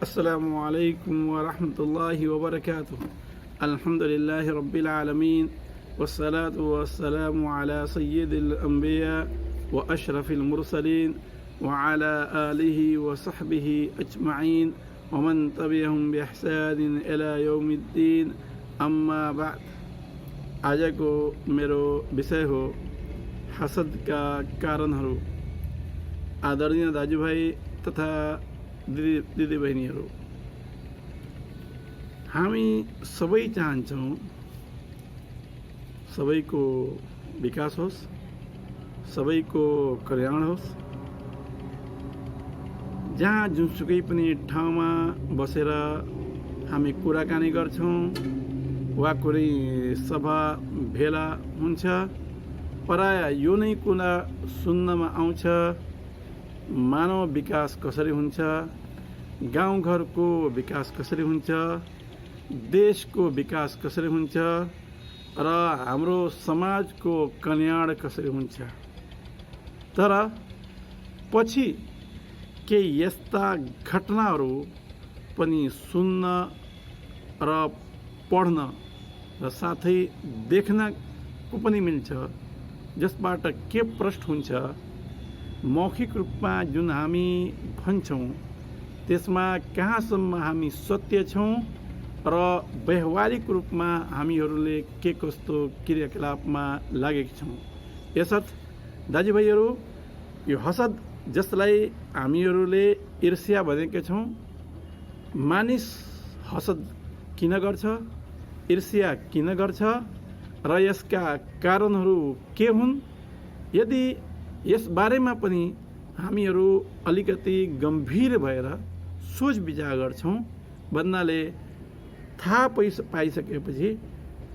अस्सलामुअलैकुम वरहमतुल्लाहि वबरकातुहू। अल्हम्दुलिल्लाहि रब्बिल आलमीन वस्सलातु वस्सलामु अला सय्यिदिल अंबिया व अशरफिल मुरसलीन व अला आलिहि व सहबिहि अजमईन व मन तबिअहुम बिइहसान इला यौमिद्दीन। अम्मा बाद। आजको मेरो विषय हो हसदका कारणहरू। आदरणीय दाजुभाइ तथा दिदी बहिनीहरू, हामी सबै चाहन्छौँ सबैको विकास होस्, सबैको कल्याण होस्। जहाँ जुनसुकै पनि ठाउँमा बसेर हामी कुराकानी गर्छौँ वा कुनै सभा भेला हुन्छ, प्राय यो नै कुरा सुन्नमा आउँछ, मानव विकास कसरी हुन्छ, गाउँघरको विकास कसरी हुन्छ, देशको विकास कसरी हुन्छ र हाम्रो समाजको कल्याण कसरी हुन्छ। तर पछि केही यस्ता घटनाहरू पनि सुन्न र पढ्न र साथै देख्नको पनि मिल्छ, जसबाट के प्रश्न हुन्छ, मौखिक रूपमा जुन हामी भन्छौँ त्यसमा कहाँसम्म हामी सत्य छौँ र व्यवहारिक रूपमा हामीहरूले के कस्तो क्रियाकलापमा लागेका छौँ। यसर्थ दाजुभाइहरू, यो हसद जसलाई हामीहरूले ईर्ष्या भनेका छौँ, मानिस हसद किन गर्छ, ईर्ष्या किन गर्छ र यसका कारणहरू के हुन्, यदि यस बारेमा पनि हामीहरू अलिकति गम्भीर भएर सोच विचार गर्छौँ भन्नाले थाहा पाइसकेपछि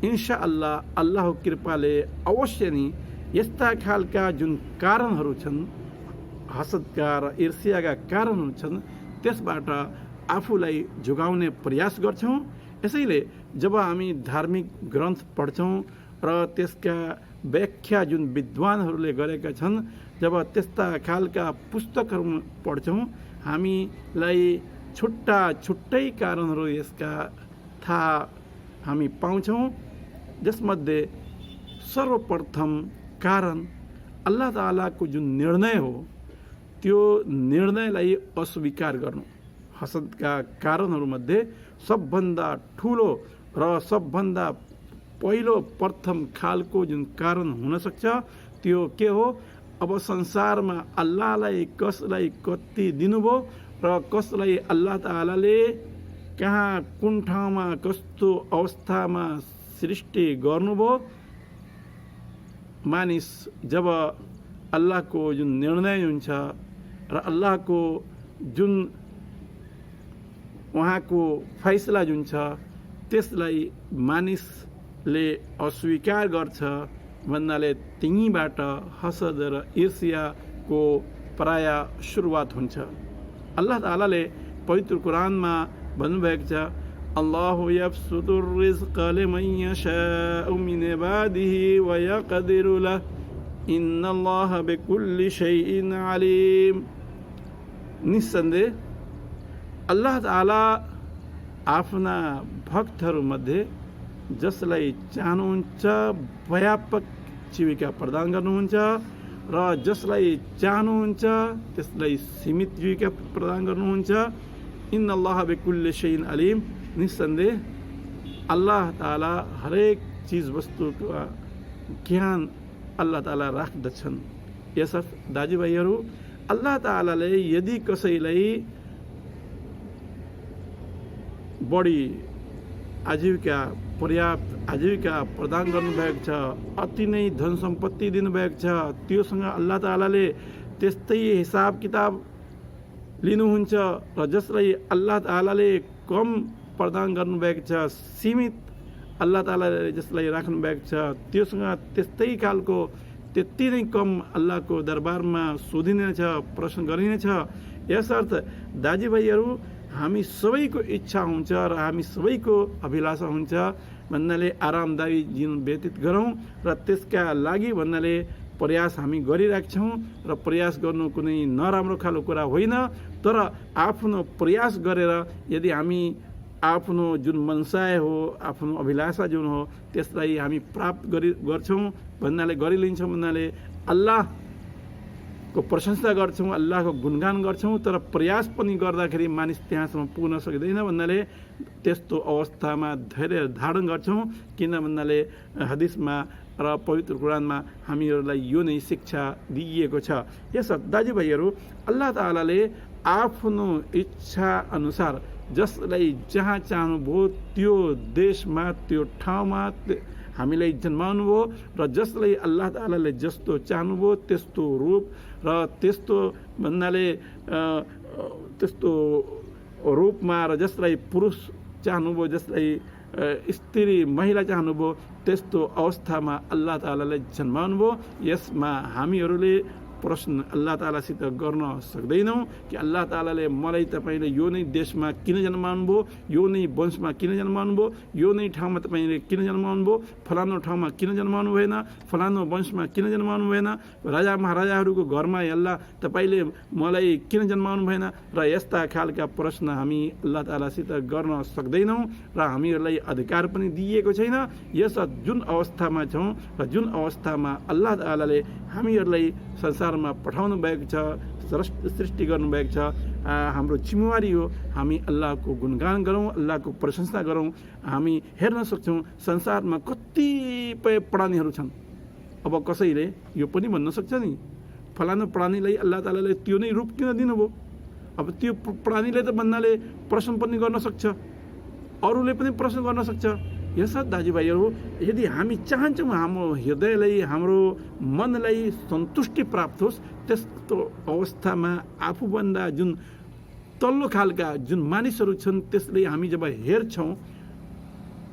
इन्शाअल्लाह अल्लाहको कृपाले अवश्य नै यस्ता खालका जुन कारणहरू छन्, हसदका र ईर्ष्याका कारणहरू छन्, त्यसबाट आफूलाई जोगाउने प्रयास गर्छौँ। यसैले जब हामी धार्मिक ग्रन्थ पढ्छौँ र त्यसका व्याख्या जुन विद्वानहरूले गरेका छन्, जब त्यस्ता खालका पुस्तकहरू पढ्छौँ, हामीलाई छुट्टा छुट्टै कारणहरू यसका थाहा हामी पाउँछौँ। जसमध्ये सर्वप्रथम कारण अल्लाह तालाको जुन निर्णय हो, त्यो निर्णयलाई अस्वीकार गर्नु हसदका कारणहरूमध्ये सबभन्दा ठुलो र सबभन्दा पहिलो प्रथम खालको जुन कारण हुनसक्छ त्यो के हो? अब संसारमा अल्लाहलाई कसलाई कति दिनुभयो र कसलाई अल्लाह तालाले कहाँ कुन ठाउँमा कस्तो अवस्थामा सृष्टि गर्नुभयो। मानिस जब अल्लाहको जुन निर्णय हुन्छ र अल्लाहको जुन उहाँको फैसला जुन छ त्यसलाई मानिसले अस्वीकार गर्छ भन्नाले त्यहीँबाट हसद र ईर्ष्याको प्राय सुरुवात हुन्छ। अल्लाह तालाले पवित्र कुरानमा भन्नुभएको छ, अल्लाहु यब्सुतुर रिज्क लिमन यशाउ मिन इबादिही व यक़दिरु लहु इन्नल्लाह बिकुल्लि शैइन अलीम। निस्सन्देह अल्लाह ताला आफ्ना भक्तहरूमध्ये जसलाई चाहनुहुन्छ व्यापक जीविका प्रदान गर्नुहुन्छ र जसलाई चाहनुहुन्छ त्यसलाई सीमित जीविका प्रदान गर्नुहुन्छ। इन्नल्लाह बिकुल्लि शैइन अलीम। निस्सन्देह अल्लाह ताला हरेक चीज वस्तुको ज्ञान अल्लाह ताला राख्दछन्। यसर्थ दाजुभाइहरू, अल्लाह तालाले यदि कसैलाई बढी आजीविका, पर्याप्त आजीविका प्रदान गर्नुभएको छ, अति नै धन सम्पत्ति दिनुभएको छ, त्योसँग अल्लाह तालाले त्यस्तै हिसाब किताब लिनुहुन्छ र जसलाई अल्लाह तालाले कम प्रदान गर्नुभएको छ, सीमित अल्लाह तालाले जसलाई राख्नुभएको छ, त्योसँग त्यस्तै खालको त्यति नै कम अल्लाहको दरबारमा सोधिनेछ, प्रश्न गरिनेछ। यसर्थ दाजुभाइहरू, हामी सबैको इच्छा हुन्छ र हामी सबैको अभिलाषा हुन्छ भन्नाले आरामदायी जीवन व्यतीत गरौँ र त्यसका लागि भन्नाले प्रयास हामी गरिरहेका छौँ र प्रयास गर्नु कुनै नराम्रो खालको कुरा होइन। तर आफ्नो प्रयास गरेर यदि हामी आफ्नो जुन मनसाय हो, आफ्नो अभिलाषा जुन हो, त्यसलाई हामी प्राप्त गर्छौँ भन्नाले गरिलिन्छौँ भन्नाले अल्लाहको प्रशंसा गर्छौँ, अल्लाहको गुणगान गर्छौँ, तर प्रयास पनि गर्दाखेरि मानिस त्यहाँसम्म पुग्न सक्दैन भन्नाले त्यस्तो अवस्थामा धैर्य धारण गर्छौँ। किन भन्नाले हदिसमा र पवित्र कुरानमा हामीहरूलाई यो नै शिक्षा दिइएको छ। यस दाजुभाइहरू, अल्लाह तालाले आफ्नो इच्छा अनुसार जसलाई जहाँ चाहनुभयो त्यो देशमा, त्यो ठाउँमा हामीलाई जन्माउनु भयो र जसलाई अल्लाह तालाले जस्तो चाहनुभयो त्यस्तो रूप र त्यस्तो भन्नाले त्यस्तो रूपमा र जसलाई पुरुष चाहनुभयो, जसलाई स्त्री महिला चाहनुभयो त्यस्तो अवस्थामा अल्लाह तालाले जन्माउनु भयो। यसमा हामीहरूले प्रश्न अल्लाह तालासित गर्न सक्दैनौँ कि अल्लाह तालाले मलाई तपाईँले यो नै देशमा किन जन्माउनु भयो, यो नै वंशमा किन जन्माउनु भयो, यो नै ठाउँमा तपाईँले किन जन्माउनु भयो, फलानु ठाउँमा किन जन्माउनु भएन, फलानु वंशमा किन जन्माउनु भएन, राजा महाराजाहरूको घरमा अल्लाह तपाईँले मलाई किन जन्माउनु भएन र यस्ता खालका प्रश्न हामी अल्लाह तालासित गर्न सक्दैनौँ र हामीहरूलाई अधिकार पनि दिइएको छैन। यस जुन अवस्थामा छौँ र जुन अवस्थामा अल्लाह तालाले हामीहरूलाई संसारमा पठाउनु भएको छ, सृष्टि गर्नुभएको छ, हाम्रो जिम्मेवारी हो हामी अल्लाहको गुणगान गरौँ, अल्लाहको प्रशंसा गरौँ। हामी हेर्न सक्छौँ संसारमा कतिपय प्राणीहरू छन्। अब कसैले यो पनि भन्न सक्छ नि, फलानु प्राणीलाई अल्लाह तालाले त्यो नै रूप किन दिनुभयो। अब त्यो प्राणीले त भन्नाले प्रश्न पनि गर्न सक्छ, अरूले पनि प्रश्न गर्न सक्छ। यस दाजुभाइहरू, यदि हामी चाहन्छौँ हाम्रो हृदयलाई, हाम्रो मनलाई सन्तुष्टि प्राप्त होस्, त्यस्तो अवस्थामा आफूभन्दा जुन तल्लो खालका जुन मानिसहरू छन् त्यसलाई हामी जब हेर्छौँ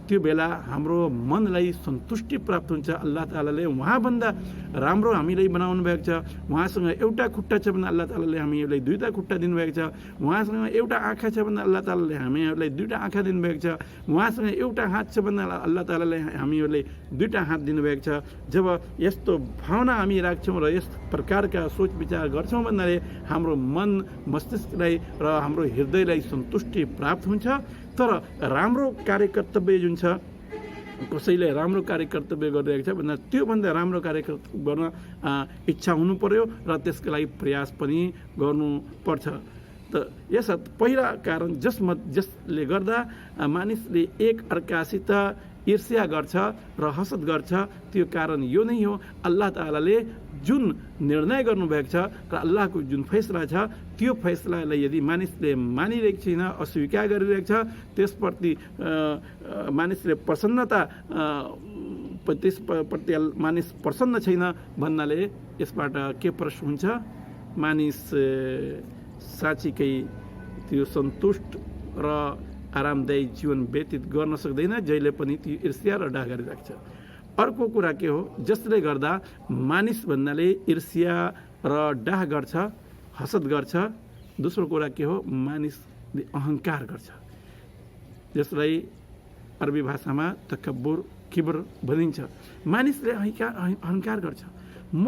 त्यो बेला हाम्रो मनलाई सन्तुष्टि प्राप्त हुन्छ। अल्लाह तालाले उहाँभन्दा राम्रो हामीलाई बनाउनु भएको छ। उहाँसँग एउटा खुट्टा छ भने अल्लाह तालाले हामीहरूलाई दुईवटा खुट्टा दिनुभएको छ। उहाँसँग एउटा आँखा छ भने अल्लाह तालाले हामीहरूलाई दुईवटा आँखा दिनुभएको छ। उहाँसँग एउटा हात छ भने अल्लाह तालाले हामीहरूलाई दुईवटा हात दिनुभएको छ। जब यस्तो भावना हामी राख्छौँ र यस प्रकारका सोच विचार गर्छौँ भन्नाले हाम्रो मन मस्तिष्कलाई र हाम्रो हृदयलाई सन्तुष्टि प्राप्त हुन्छ। तर राम्रो कार्य कर्तव्य जुन छ, कसैले राम्रो कार्य कर्तव्य गरिरहेको छ भन्दा त्योभन्दा राम्रो कार्य गर्न इच्छा हुनु पर्यो र त्यसको लागि प्रयास पनि गर्नुपर्छ। त यस पहिला कारण जसले गर्दा मानिसले एक अर्कासित ईर्ष्या गर्छ र हसद गर्छ, त्यो कारण यो नै हो। अल्लाह तालाले जुन निर्णय गर्नुभएको छ र अल्लाहको जुन फैसला छ त्यो फैसलालाई यदि मानिसले मानिरहेको छैन, अस्वीकार गरिरहेको छ, त्यसप्रति मानिसले प्रसन्नता त्यसप्रति मानिस प्रसन्न छैन भन्नाले यसबाट के प्रश्न हुन्छ, मानिस साँच्चीकै त्यो सन्तुष्ट र आरामदायी जीवन व्यतीत गर्न सक्दैन, जहिले पनि त्यो ईर्ष्या र डाह गरिरहेको छ। अर्को कुरा के हो, जसले गर्दा मानिस भन्नाले ईर्ष्या र डाह गर्छ, हसद गर्छ। दोस्रो कुरा के हो, मानिसले अहङ्कार गर्छ, जसलाई अरबी भाषामा तकब्बुर, किब्र भनिन्छ। मानिसले अहङ्कार गर्छ, म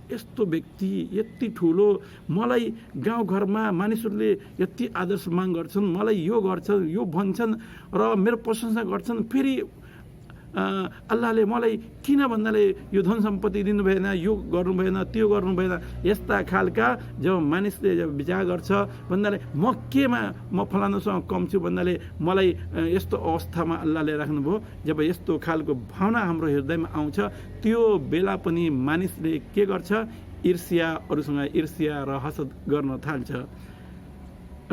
यस्तो व्यक्ति यति ठुलो, मलाई गाउँघरमा मानिसहरूले यति आदर सम्मान गर्छन्, मलाई यो गर्छन्, यो भन्छन् र मेरो प्रशंसा गर्छन्, फेरि अल्लाहले मलाई किन भन्नाले यो धन सम्पत्ति दिनु भएन, यो गर्नु भएन, त्यो गर्नु भएन। यस्ता खालका जब मानिसले जब विचार गर्छ भन्नाले म केमा म फलानुसँग कम छु भन्नाले मलाई यस्तो अवस्थामा अल्लाहले राख्नुभयो, जब यस्तो खालको भावना हाम्रो हृदयमा आउँछ त्यो बेला पनि मानिसले के गर्छ, ईर्ष्या, अरूसँग ईर्ष्या र हसद गर्न थाल्छ।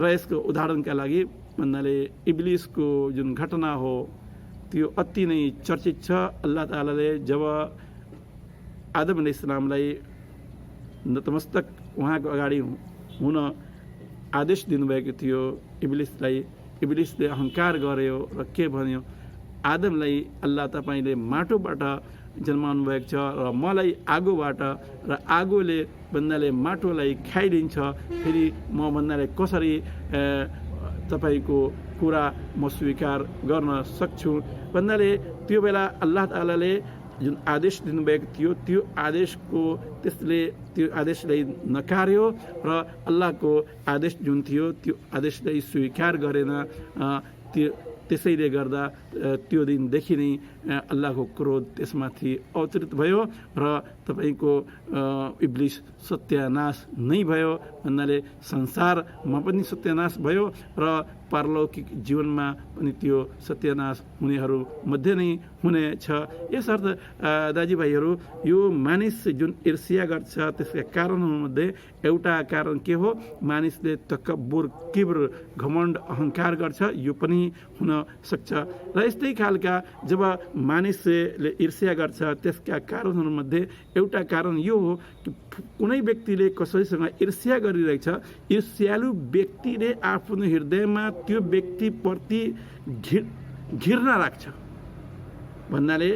र यसको उदाहरणका लागि भन्नाले इब्लिसको जुन घटना हो त्यो अति नै चर्चित छ। अल्लाह तालाले जब आदम अलैहिस्सलामलाई नतमस्तक उहाँको अगाडि हुन आदेश दिनुभएको थियो इब्लिसलाई, इब्लिसले अहङ्कार गर्यो र के भन्यो, आदमलाई अल्लाह तपाईँले माटोबाट जन्माउनु भएको छ र मलाई आगोबाट, र आगोले भन्नाले माटोलाई खाइदिन्छ, फेरि म भन्नाले कसरी तपाईँको कुरा म स्वीकार गर्न सक्छु भन्नाले त्यो बेला अल्लाह तालाले जुन आदेश दिनुभएको थियो त्यो आदेशको त्यसले त्यो आदेशलाई नकार्यो र अल्लाहको आदेश जुन थियो त्यो आदेशलाई स्वीकार गरेन। त्यसैले गर्दा त्यो दिनदेखि नै अल्लाहको क्रोध त्यसमाथि अवतरित भयो र तपाईँको इब्लिस सत्यानाश नै भयो भन्नाले संसारमा पनि सत्यानाश भयो र पारलौकिक जीवनमा पनि त्यो सत्यानाश हुनेहरू मध्ये नै हुनेछ। यसर्थ दाजुभाइहरू, यो मानिस जुन ईर्ष्या गर्छ त्यसका कारणहरूमध्ये एउटा कारण के हो? मानिसले तकब्बुर, किब्र, घमण्ड, अहङ्कार गर्छ, यो पनि हुन सक्छ। र यस्तै खालका जब मानिसले ईर्ष्या गर्छ त्यसका कारणहरूमध्ये एउटा कारण यो हो कि कुनै व्यक्तिले कसैसँग ईर्ष्या गरिरहेछ, ईर्ष्यालु व्यक्तिले आफ्नो हृदयमा त्यो व्यक्तिप्रति घृणा राख्छ। भन्नाले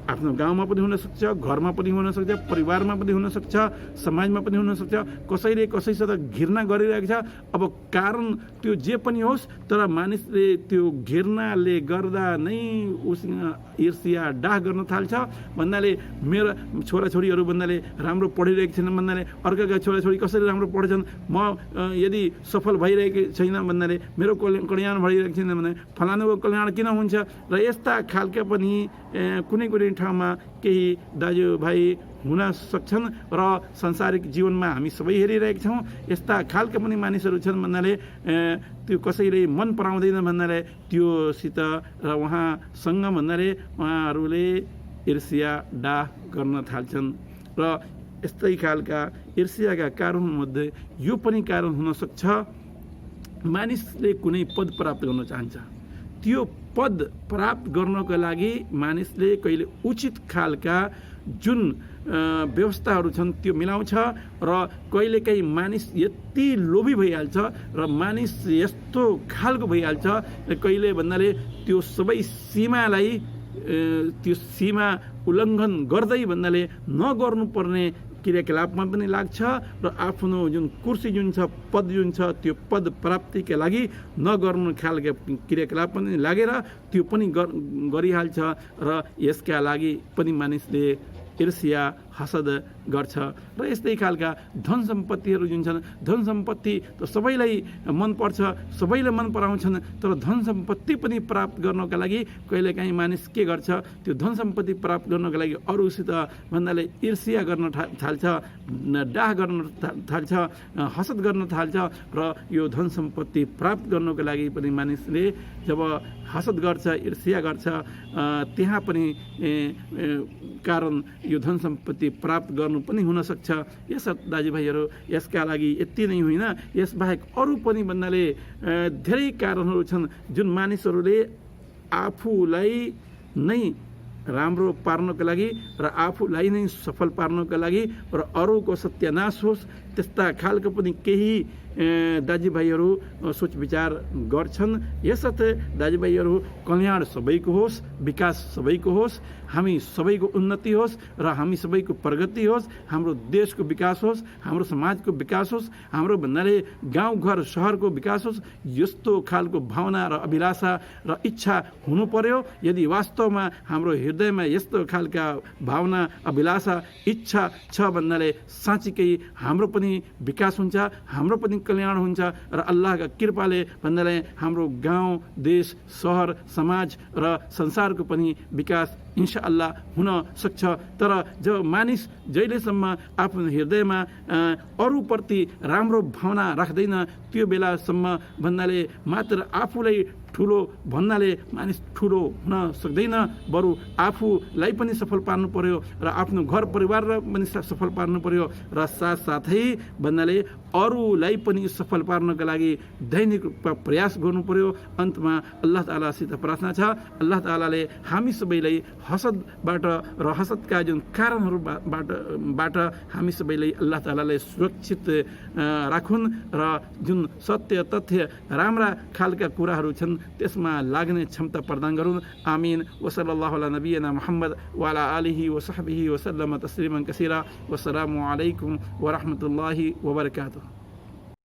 आफ्नो गाउँमा पनि हुनसक्छ, घरमा पनि हुनसक्छ, परिवारमा पनि हुनसक्छ, समाजमा पनि हुनसक्छ। कसैले कसैसँग घृणा गरिरहेको छ। अब कारण त्यो जे पनि होस्, तर मानिसले त्यो घृणाले गर्दा नै उसँग ईर्ष्या डाह गर्न थाल्छ। भन्नाले मेरा छोराछोरीहरू भन्नाले राम्रो पढिरहेको छैन, भन्नाले अर्काका छोराछोरी कसरी राम्रो पढेछन्, म यदि सफल भइरहेको छैन भन्नाले मेरो कल्याण भइरहेको छैन भने फलानुको कल्याण किन हुन्छ? र यस्ता खालका पनि कुनै कुनै ठाउँमा केही दाजुभाइ हुन सक्छन् र सांसारिक जीवनमा हामी सबै हेरिरहेका छौँ। यस्ता खालका पनि मानिसहरू छन् भन्नाले त्यो कसैले मन पराउँदैन भन्नाले त्योसित र उहाँसँग भन्नाले उहाँहरूले ईर्ष्या डाह गर्न थाल्छन्। र यस्तै खालका ईर्ष्याका कारणमध्ये यो पनि कारण हुनसक्छ, मानिसले कुनै पद प्राप्त गर्न चाहन्छ। त्यो पद प्राप्त गर्नको लागि मानिसले कहिले उचित खालका जुन व्यवस्थाहरू छन् त्यो मिलाउँछ र कहिलेकाहीँ मानिस यति लोभी भइहाल्छ र मानिस यस्तो खालको भइहाल्छ कहिले भन्नाले त्यो सबै सीमालाई त्यो सीमा उल्लङ्घन गर्दै भन्नाले नगर्नुपर्ने क्रियाकलापमा पनि लाग्छ र आफ्नो जुन कुर्सी जुन छ, पद जुन छ, त्यो पद प्राप्तिका लागि नगर्नु खालका क्रियाकलाप पनि लागेर त्यो पनि गरिहाल्छ र यसका लागि पनि मानिसले ईर्ष्या, हसद गर्छ। र यस्तै खालका धन सम्पत्तिहरू जुन छन्, धन सम्पत्ति त सबैलाई मनपर्छ, सबैले मन पराउँछन्, तर धन सम्पत्ति पनि प्राप्त गर्नका लागि कहिलेकाहीँ मानिस के गर्छ? त्यो धन सम्पत्ति प्राप्त गर्नका लागि अरूसित भन्नाले ईर्ष्या गर्न थाल्छ, डाह गर्न थाल्छ, हसद गर्न थाल्छ र यो धन सम्पत्ति प्राप्त गर्नको लागि पनि मानिसले जब हसद गर्छ, ईर्ष्या गर्छ, त्यहाँ पनि कारण यो धन सम्पत्ति प्राप्त गर्नु पनि हुनसक्छ। यस दाजुभाइहरू, यसका लागि यति नै होइन, यसबाहेक अरू पनि भन्नाले धेरै कारणहरू छन् जुन मानिसहरूले आफूलाई नै राम्रो पार्नको लागि र आफूलाई नै सफल पार्नको लागि र अरूको सत्यानाश होस् त्यस्ता खालको पनि केही दाजुभाइहरू सोच विचार गर्छन्। यसर्थ दाजुभाइहरू, कल्याण सबैको होस्, विकास सबैको होस्, हामी सबैको उन्नति होस् र हामी सबैको प्रगति होस्, हाम्रो देशको विकास होस्, हाम्रो समाजको विकास होस्, हाम्रो भन्नाले गाउँघर सहरको विकास होस्। यस्तो खालको भावना र अभिलाषा र इच्छा हुनु पर्यो। यदि वास्तवमा हाम्रो हृदयमा यस्तो खालका भावना, अभिलाषा, इच्छा छ भन्नाले साँच्चीकै हाम्रो पनि विकास हुन्छ, हाम्रो पनि कल्याण हुन्छ र अल्लाहका कृपाले भन्नाले हाम्रो गाउँ, देश, सहर, समाज र संसारको पनि विकास इन्शाअल्लाह हुन सक्छ। तर जब मानिस जहिलेसम्म आफ्नो हृदयमा अरूप्रति राम्रो भावना राख्दैन त्यो बेलासम्म भन्नाले मात्र आफूलाई ठुलो भन्नाले मानिस ठुलो हुन सक्दैन, बरु आफूलाई पनि सफल पार्नु पर्यो र आफ्नो घर परिवारलाई पनि सफल पार्नु पर्यो र साथसाथै भन्नाले अरूलाई पनि सफल पार्नका लागि दैनिक रूपमा प्रयास गर्नु पर्यो। अन्तमा अल्लाह तालासित प्रार्थना छ, अल्लाह तालाले हामी सबैलाई हसदबाट र हसदका जुन कारणहरूबाट हामी सबैलाई अल्लाह तालाले सुरक्षित राखुन् र जुन सत्य तथ्य राम्रा खालका कुराहरू छन् त्यसमा लाग्ने क्षमता प्रदान गरून्। आमीन। वसल्लल्लाहु अला नबियना मुहम्मद व अला आलिहि व सहबिहि व सल्लम तस्लिमन कसीरा। वस्सलामु अलैकुम व रहमतुल्लाहि व बरकातुहू।